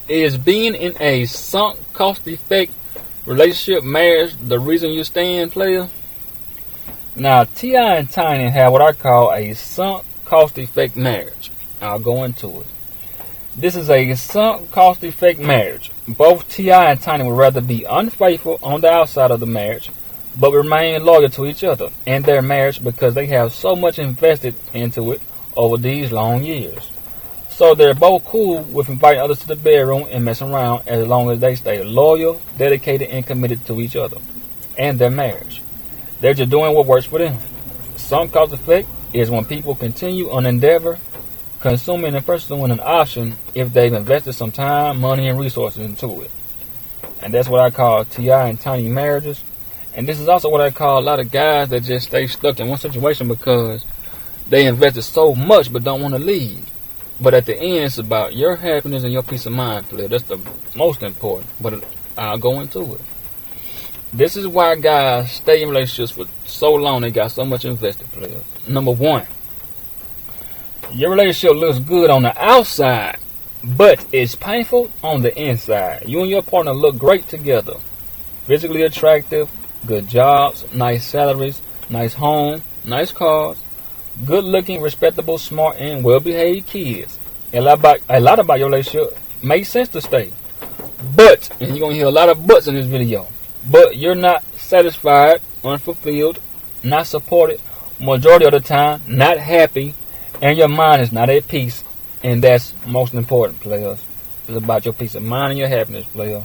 Is being in a sunk cost effect relationship marriage the reason you stand, player? Now, T.I. and Tiny have what I call a sunk cost effect marriage. I'll go into it. This is a sunk cost effect marriage. Both T.I. and Tiny would rather be unfaithful on the outside of the marriage, but remain loyal to each other and their marriage because they have so much invested into it over these long years. So they're both cool with inviting others to the bedroom and messing around as long as they stay loyal, dedicated, and committed to each other and their marriage. They're just doing what works for them. Sunk cost effect is when people continue an endeavor, consuming and pursuing an option if they've invested some time, money, and resources into it. And that's what I call T.I. and Tiny marriages. And this is also what I call a lot of guys that just stay stuck in one situation because they invested so much but don't want to leave. But at the end, it's about your happiness and your peace of mind, player. That's the most important. But I'll go into it. This is why guys stay in relationships for so long. They got so much invested, players. Number one, your relationship looks good on the outside, but it's painful on the inside. You and your partner look great together. Physically attractive, good jobs, nice salaries, nice home, nice cars, good looking, respectable, smart, and well behaved kids. A lot about your relationship makes sense to stay. But, and you're going to hear a lot of buts in this video, but you're not satisfied, unfulfilled, not supported, majority of the time, not happy, and your mind is not at peace. And that's most important, players. It's about your peace of mind and your happiness, player.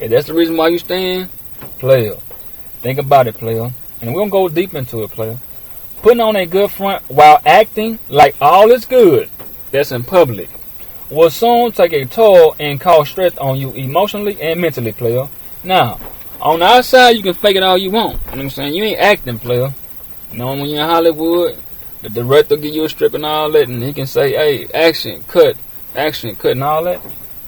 If that's the reason why you stand, player, think about it, player. And we're going to go deep into it, player. Putting on a good front while acting like all is good, that's in public, will soon take a toll and cause stress on you emotionally and mentally, player. Now, on the outside, you can fake it all you want. You know what I'm saying? You ain't acting, player. You know, when you're in Hollywood, the director give you a strip and all that, and he can say, hey, action, cut, and all that.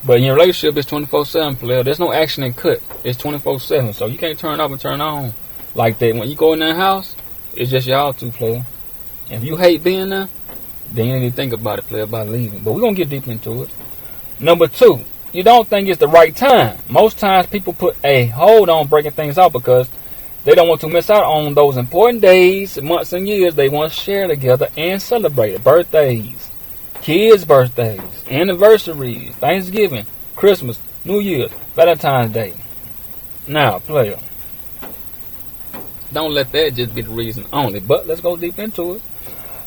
But in your relationship, it's 24/7, player. There's no action and cut. It's 24/7, so you can't turn off and turn on like that. When you go in that house, it's just y'all two, player. If you hate being there, then you need to think about it, player, about leaving. But we're going to get deep into it. Number two, you don't think it's the right time. Most times people put a hold on breaking things off because they don't want to miss out on those important days, months, and years they want to share together and celebrate. Birthdays, kids' birthdays, anniversaries, Thanksgiving, Christmas, New Year's, Valentine's Day. Now, player, don't let that just be the reason only. But let's go deep into it.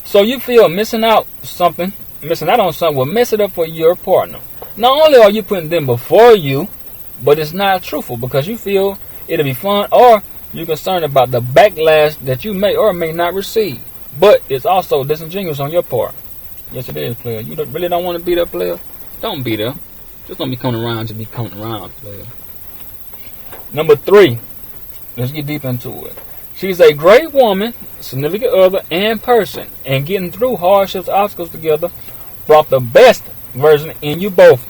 So you feel missing out on something will mess it up for your partner. Not only are you putting them before you, but it's not truthful because you feel it'll be fun or you're concerned about the backlash that you may or may not receive. But it's also disingenuous on your part. Yes, it is, player. You really don't want to be there, player? Don't be there. Just don't be coming around to be coming around, player. Number three. Let's get deep into it. She's a great woman, significant other, and person. And getting through hardships, obstacles together brought the best version in you both.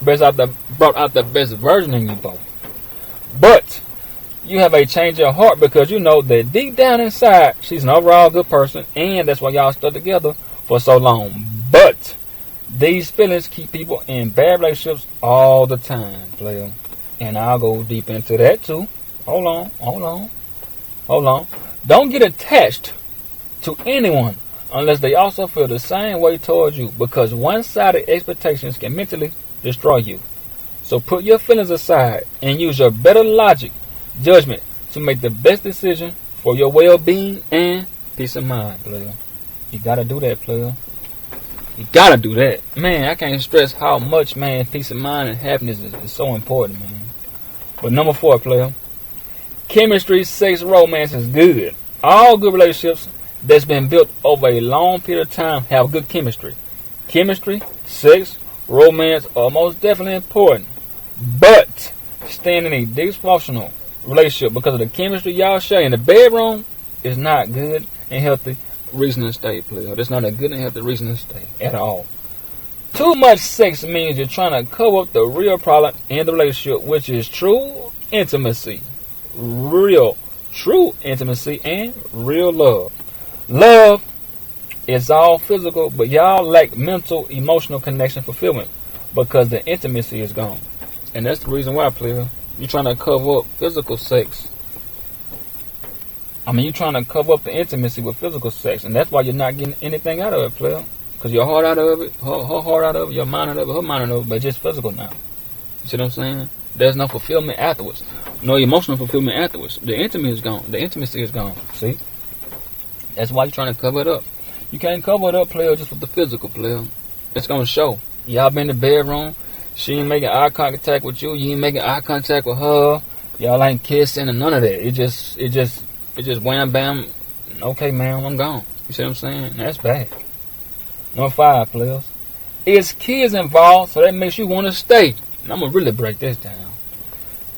Brought out the best version in you both. But you have a change of heart because you know that deep down inside, she's an overall good person. And that's why y'all stuck together for so long. But these feelings keep people in bad relationships all the time, player. And I'll go deep into that too. Hold on. Don't get attached to anyone unless they also feel the same way towards you because one-sided expectations can mentally destroy you. So put your feelings aside and use your better logic, judgment to make the best decision for your well-being and peace of mind, player. You gotta do that, player. You gotta do that. Man, I can't stress how much, man, peace of mind and happiness is so important, man. But number 4, player. Chemistry, sex, romance is good. All good relationships that's been built over a long period of time have good chemistry. Chemistry, sex, romance are most definitely important. But staying in a dysfunctional relationship because of the chemistry y'all share in the bedroom is not good and healthy reason to stay, player. That's not a good and healthy reason to stay at all. Too much sex means you're trying to cover up the real problem in the relationship, which is true intimacy. True intimacy and real love. Love is all physical, but y'all lack mental, emotional connection fulfillment. because the intimacy is gone. And that's the reason why, player. You're trying to cover up physical sex. I mean, you're trying to cover up the intimacy with physical sex, and that's why you're not getting anything out of it, player. Because your heart out of it, her heart out of it, your mind out of it, her mind out of it, but just physical now. You see what I'm saying? There's no fulfillment afterwards. No emotional fulfillment afterwards. The intimacy is gone. The intimacy is gone. See? That's why you're trying to cover it up. You can't cover it up, player, just with the physical, player. It's going to show. Y'all been in the bedroom. She ain't making eye contact with you. You ain't making eye contact with her. Y'all ain't kissing and none of that. It just wham bam. Okay, man, I'm gone. You see what I'm saying? That's bad. Number 5, players. It's kids involved, so that makes you want to stay. And I'm going to really break this down.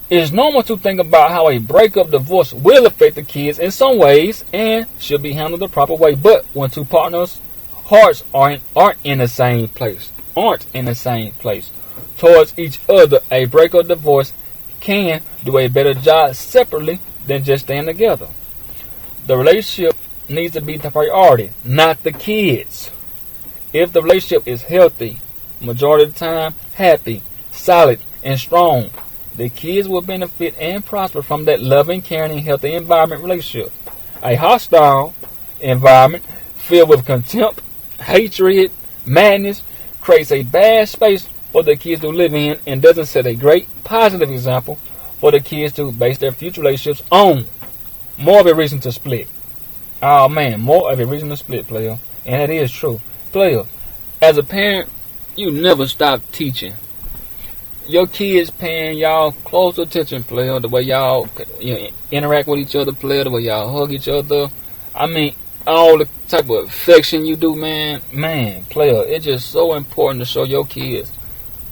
It's normal to think about how a breakup divorce will affect the kids in some ways and should be handled the proper way. But when two partners' hearts aren't in the same place towards each other, a breakup divorce can do a better job separately than just staying together. The relationship needs to be the priority, not the kids. If the relationship is healthy, majority of the time happy, solid, and strong, the kids will benefit and prosper from that loving, caring, and healthy environment relationship. A hostile environment filled with contempt, hatred, madness creates a bad space for the kids to live in and doesn't set a great positive example for the kids to base their future relationships on. More of a reason to split. Oh man, more of a reason to split, player. And it is true. Player, as a parent, you never stop teaching. Your kids paying y'all close attention, player. The way y'all interact with each other, player. The way y'all hug each other. I mean, all the type of affection you do, man. Man, player, it's just so important to show your kids,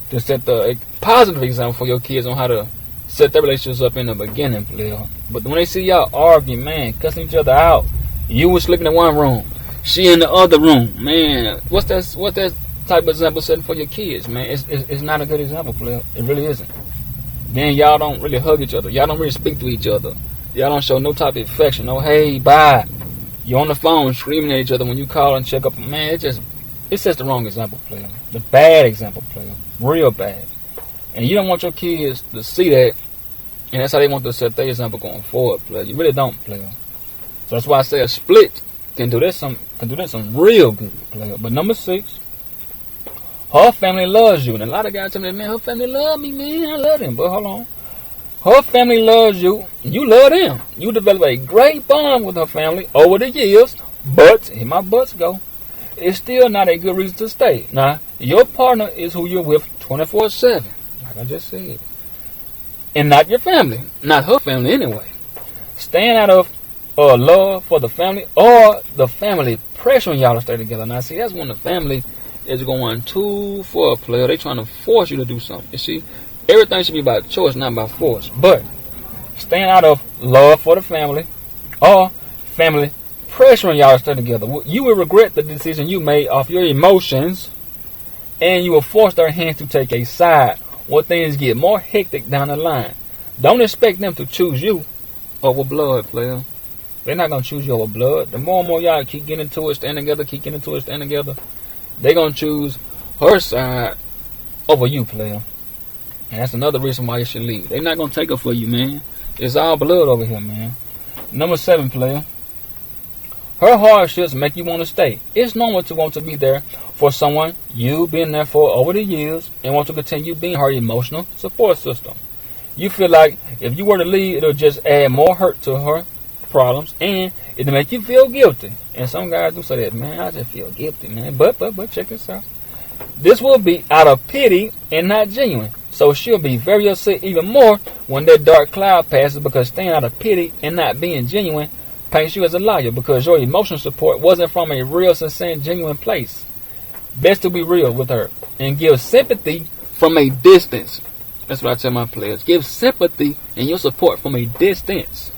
to set a positive example for your kids on how to set their relationships up in the beginning, player. But when they see y'all argue, man, cussing each other out, you was sleeping in one room, she in the other room, man. What's that type of example setting for your kids, man? It's not a good example, player. It really isn't. Then y'all don't really hug each other. Y'all don't really speak to each other. Y'all don't show no type of affection. No, hey, bye. You're on the phone screaming at each other when you call and check up. Man, it sets the wrong example, player. The bad example, player. Real bad. And you don't want your kids to see that, and that's how they want to set their example going forward, player. You really don't, player. So that's why I say a split can do this some real good, player. But number 6, her family loves you. And a lot of guys tell me, man, her family love me, man. I love them. But hold on. Her family loves you. You love them. You develop a great bond with her family over the years. But, here my buts go, it's still not a good reason to stay. Now, your partner is who you're with 24/7. Like I just said. And not your family. Not her family anyway. Staying out of love for the family or the family pressuring y'all to stay together. Now, see, that's when the family is going too far, player. They trying to force you to do something. You see, everything should be by choice, not by force. But staying out of love for the family or family pressuring y'all to stay together, you will regret the decision you made off your emotions, and you will force their hands to take a side when things get more hectic down the line. Don't expect them to choose you over blood, player. They're not going to choose you over blood. The more and more y'all keep getting into it, stand together, they're going to choose her side over you, player. And that's another reason why you should leave. They're not going to take her for you, man. It's all blood over here, man. Number 7, player. Her hardships make you want to stay. It's normal to want to be there for someone you've been there for over the years and want to continue being her emotional support system. You feel like if you were to leave, it'll just add more hurt to her problems and it'll make you feel guilty. And some guys do say that, man, I just feel guilty, man. But check this out. This will be out of pity and not genuine. So she'll be very upset even more when that dark cloud passes, because staying out of pity and not being genuine paints you as a liar, because your emotional support wasn't from a real, sincere, genuine place. Best to be real with her and give sympathy from a distance. That's what I tell my players. Give sympathy and your support from a distance.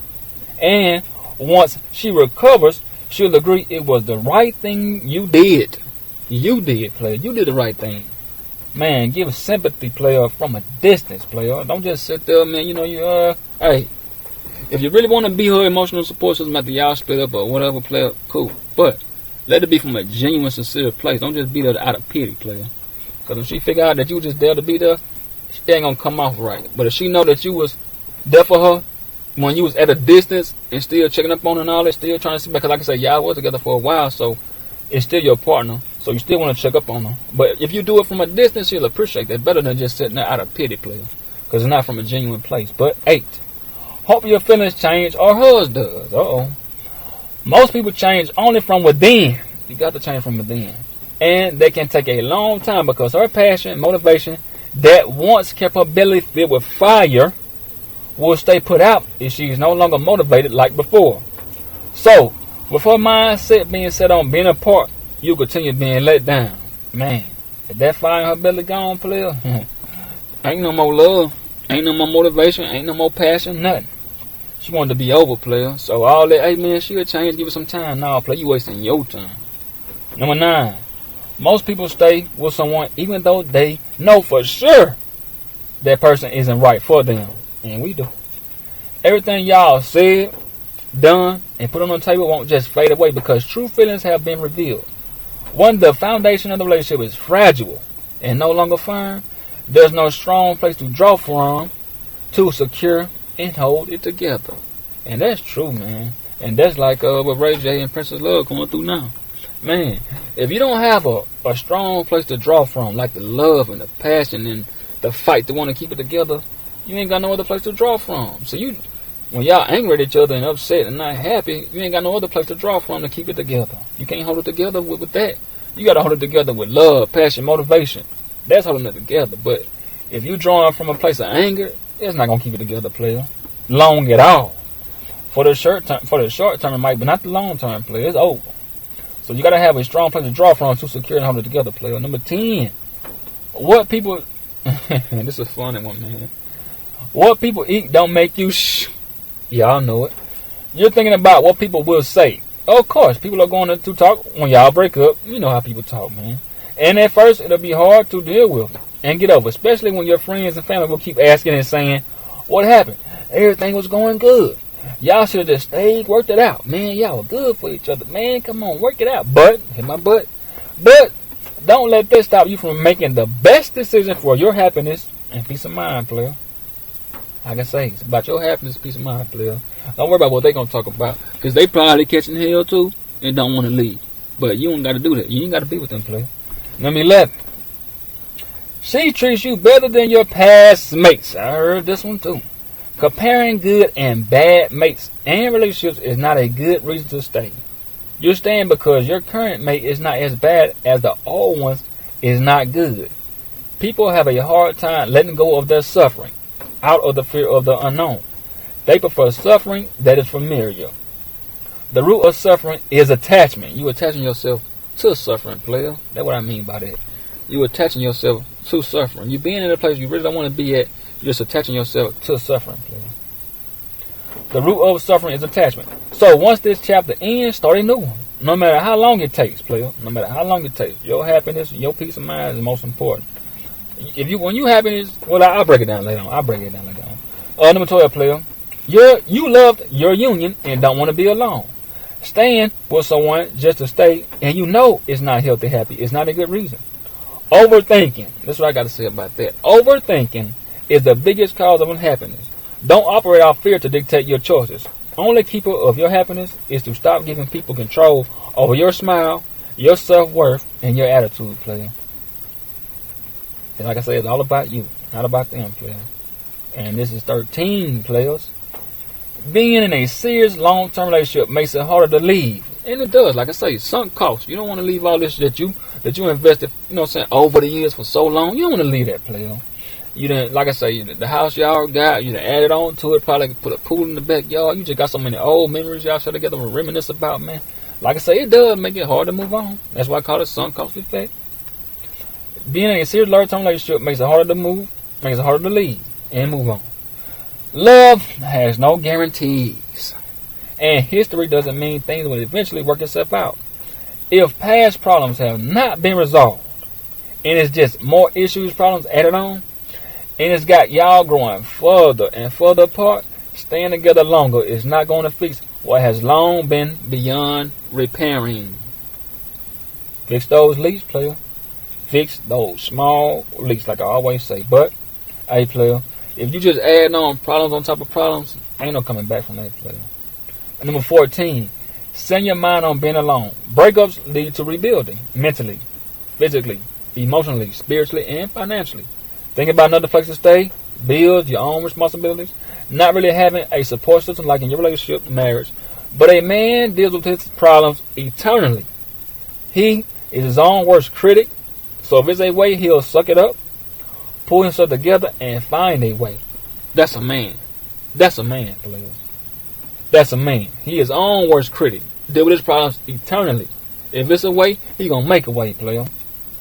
And once she recovers, she'll agree it was the right thing you did. You did, player. You did the right thing. Man, give sympathy, player, from a distance, player. Don't just sit there, man. Hey, if you really want to be her emotional support system after y'all split up or whatever, player, cool. But let it be from a genuine, sincere place. Don't just be there out of pity, player. Because if she figure out that you just there to be there, she ain't gonna come off right. But if she know that you was there for her when you was at a distance and still checking up on her and all that, still trying to see, because like I said, y'all was together for a while, so it's still your partner, so you still want to check up on her. But if you do it from a distance, she'll appreciate that better than just sitting there out of pity, player, because it's not from a genuine place. But 8, hope your feelings change, or hers does. Most people change only from within. You got to change from within, and they can take a long time, because her passion, motivation that once kept her belly filled with fire will stay put out if she is no longer motivated like before. So, with her mindset being set on being apart, you continue being let down. Man, if that fire in her belly gone, player, ain't no more love, ain't no more motivation, ain't no more passion, nothing. She wanted to be over, player. So all that, hey man, she'll change, give it some time. Nah, player, you wasting your time. Number 9, most people stay with someone even though they know for sure that person isn't right for them. And we do. Everything y'all said, done, and put on the table won't just fade away, because true feelings have been revealed. When the foundation of the relationship is fragile and no longer firm, there's no strong place to draw from to secure and hold it together. And that's true, man. And that's like what Ray J and Princess Love going through now. Man, if you don't have a strong place to draw from, like the love and the passion and the fight to want to keep it together, you ain't got no other place to draw from. So when y'all angry at each other and upset and not happy, you ain't got no other place to draw from to keep it together. You can't hold it together with that. You got to hold it together with love, passion, motivation. That's holding it together. But if you drawing from a place of anger, it's not going to keep it together, player. Long at all. For the short term, it might, but not the long term, player. It's over. So you got to have a strong place to draw from to secure and hold it together, player. Number 10. What people... this is a funny one, man. What people eat don't make you Y'all know it. You're thinking about what people will say. Of course, people are going to talk when y'all break up. You know how people talk, man. And at first, it'll be hard to deal with and get over, especially when your friends and family will keep asking and saying, what happened? Everything was going good. Y'all should have just stayed, worked it out. Man, y'all were good for each other. Man, come on, work it out. But, hit my butt. But, don't let that stop you from making the best decision for your happiness and peace of mind, player. Like I say, it's about your happiness, peace of mind, player. Don't worry about what they're going to talk about, because they probably catching hell too and don't want to leave. But you ain't got to do that. You ain't got to be with them, player. Number 11. She treats you better than your past mates. I heard this one too. Comparing good and bad mates and relationships is not a good reason to stay. You're staying because your current mate is not as bad as the old ones is not good. People have a hard time letting go of their suffering out of the fear of the unknown. They prefer suffering that is familiar. The root of suffering is attachment. You attaching yourself to suffering, player. That's what I mean by that. You attaching yourself to suffering. You being in a place you really don't want to be at, you're just attaching yourself to suffering, player. The root of suffering is attachment. So once this chapter ends, start a new one. No matter how long it takes, player. No matter how long it takes. Your happiness, your peace of mind is the most important. When you happiness, well, I'll break it down later on. Number 12, player. You loved your union and don't want to be alone. Staying with someone just to stay, and you know it's not healthy, happy. It's not a good reason. Overthinking. That's what I got to say about that. Overthinking is the biggest cause of unhappiness. Don't operate off fear to dictate your choices. Only keeper of your happiness is to stop giving people control over your smile, your self-worth, and your attitude, player. And like I said, it's all about you, not about them, player. And this is 13, players. Being in a serious long-term relationship makes it harder to leave. And it does. Like I say, sunk costs. You don't want to leave all this that you invested, over the years for so long. You don't want to leave that, player. You didn't, like I say, the house y'all got, you done added on to it, probably put a pool in the backyard. You just got so many old memories y'all share together and reminisce about, man. Like I say, it does make it hard to move on. That's why I call it sunk cost effect. Being in a serious long-term relationship makes it harder to move, makes it harder to leave and move on. Love has no guarantees. And history doesn't mean things will eventually work itself out. If past problems have not been resolved, and it's just more issues, problems added on, and it's got y'all growing further and further apart, staying together longer is not going to fix what has long been beyond repairing. Fix those leaks, player. fix those small leaks, like I always say. But, hey, player, if you just add on problems on top of problems, ain't no coming back from that, player. And number 14, send your mind on being alone. Breakups lead to rebuilding mentally, physically, emotionally, spiritually, and financially. Think about another place to stay, bills, your own responsibilities, not really having a support system like in your relationship, marriage. But a man deals with his problems eternally. He is his own worst critic, so if it's a way, he'll suck it up, pull himself together, and find a way. That's a man. That's a man, players. That's a man. He is his own worst critic. Deal with his problems eternally. If it's a way, he gonna make a way, player.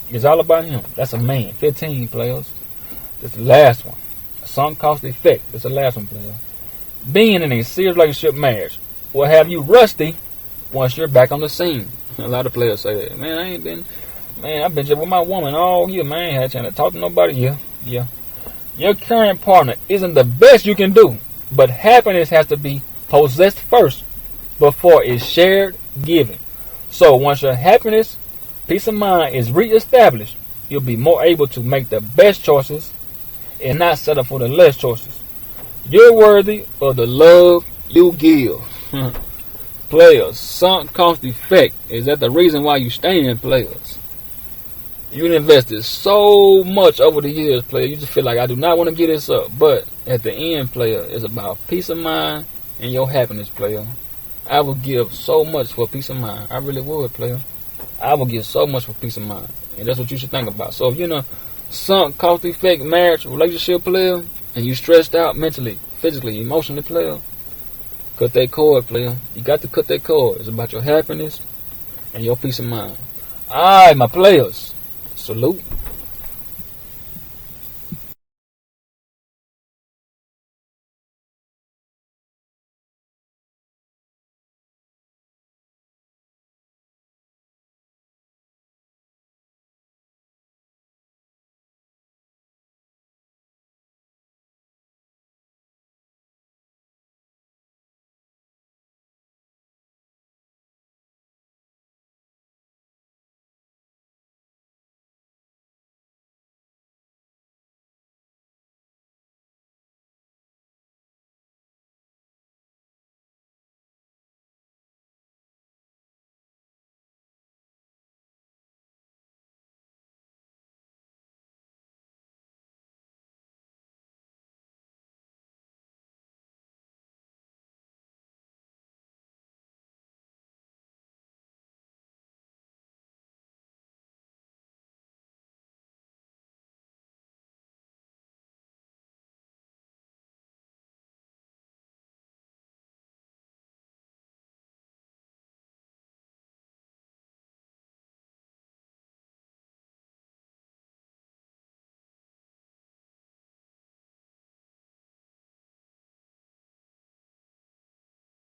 It's all about him. That's a man. 15, players. That's the last one. A sunk cost effect. That's the last one, player. Being in a serious relationship marriage will have you rusty once you're back on the scene. A lot of players say that. I've been just with my woman all year, man. I ain't had a chance to talk to nobody. Yeah. Your current partner isn't the best you can do, but happiness has to be possessed first before it's shared, given. So once your happiness, peace of mind is reestablished, you'll be more able to make the best choices and not settle for the less choices. You're worthy of the love you give. Players, sunk cost effect. Is that the reason why you stay in, players? You invested so much over the years, player. You just feel like I do not want to get this up. But at the end, player, it's about peace of mind and your happiness, player. I would give so much for peace of mind. I really would, player. I would give so much for peace of mind. And that's what you should think about. So if you're in a sunk cost effect marriage, relationship, player, and you stressed out mentally, physically, emotionally, player, cut that cord, player. You got to cut that cord. It's about your happiness and your peace of mind. Alright, my players. Salute.